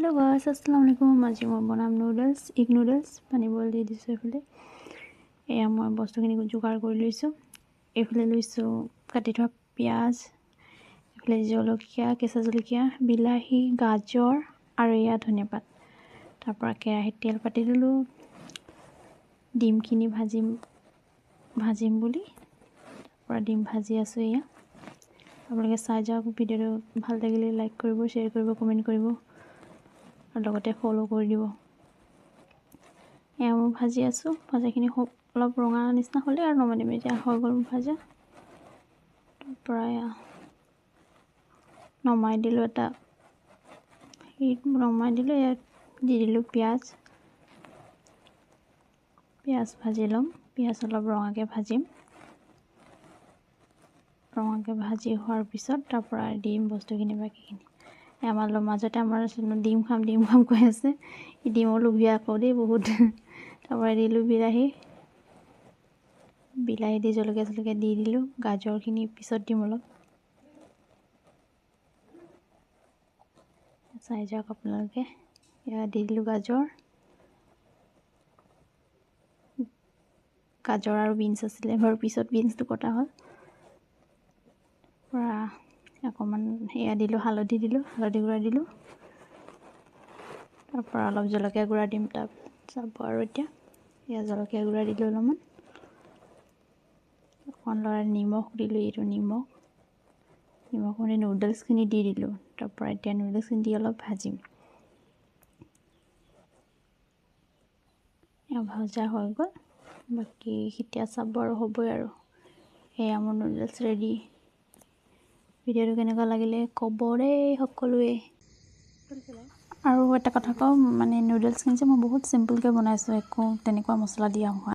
Hello guys अस्सलाम वालेकुम। आज मैं बनाम নুডলছ ইগ নুডলছ পানী বইল দি দিছোঁ। এইফালে এয়া মই বস্তুখিনি যোগাৰ কৰি লৈছোঁ। এইফালে লৈছোঁ কাটি থোৱা পিঁয়াজ, এইফালে জলকীয়া, কেঁচা জলকীয়া, বিলাহী, গাজৰ আৰু এয়া ধনিয়া পাত। তাৰপৰা কেৰাহীত তেল পাতি দিলোঁ। ডিমখিনি ভাজিম বুলি তাৰপৰা ডিম ভাজি আছোঁ। এয়া আপোনালোকে চাই যাওক। ভিডিঅ'টো ভাল লাগিলে লাইক কৰিব, শ্বেয়াৰ কৰিব, কমেণ্ট কৰিব আৰু লগতে ফ'ল' কৰি দিব। এয়া মই ভাজি আছোঁ। ভাজাখিনি অলপ ৰঙা নিচিনা হ'লে আৰু নমাই দিম। এতিয়া হৈ গ'ল ভাজা। তাৰপৰা নমাই দিলোঁ। নমাই দিলোঁ। ইয়াত দি দিলোঁ পিঁয়াজ ভাজি ল'ম। পিঁয়াজ অলপ ৰঙাকৈ ভাজিম। ৰঙাকৈ ভাজি হোৱাৰ পিছত তাৰপৰা দিম বস্তুখিনি বাকীখিনি। আমাৰ মাজতে আমাৰ ডিম খাম কৈ আছে। ডিমৰ লোভীয়া আকৌ দেই বহুত। তাৰপৰা দিলোঁ বিলাহী দি জলকীয়া দি দিলোঁ। গাজৰখিনি পিছত দিম অলপ। চাই যাওক আপোনালোকে। এয়া দি দিলোঁ গাজৰ আৰু বিনছ আছিলে বাৰু, পিছত বিনছটো কটা হ'ল। পৰা অকণমান এয়া দিলোঁ হালধি গুড়া দিলোঁ। তাৰপৰা অলপ জলকীয়া গুড়া দিম। তাত চাব আৰু এতিয়া এয়া জলকীয়া গুড়া দিলোঁ অলপমান। অকণ লৰাই নিমখ দিলোঁ। এইটো নিমখ মানে নুডলছখিনি দি দিলোঁ। তাৰপৰা এতিয়া নুডলছখিনি দি অলপ ভাজিম। এয়া ভজা হৈ গ'ল। বাকী এতিয়া চাব আৰু হ'বই আৰু। এয়া মোৰ নুডলছ ৰেডি। ভিডিঅ'টো কেনেকুৱা লাগিলে ক'ব দেই সকলোৱে। আৰু এটা কথা কওঁ, মানে নুডলছখিনি যে মই বহুত চিম্পলকৈ বনাইছোঁ। একো তেনেকুৱা মছলা দিয়া হোৱা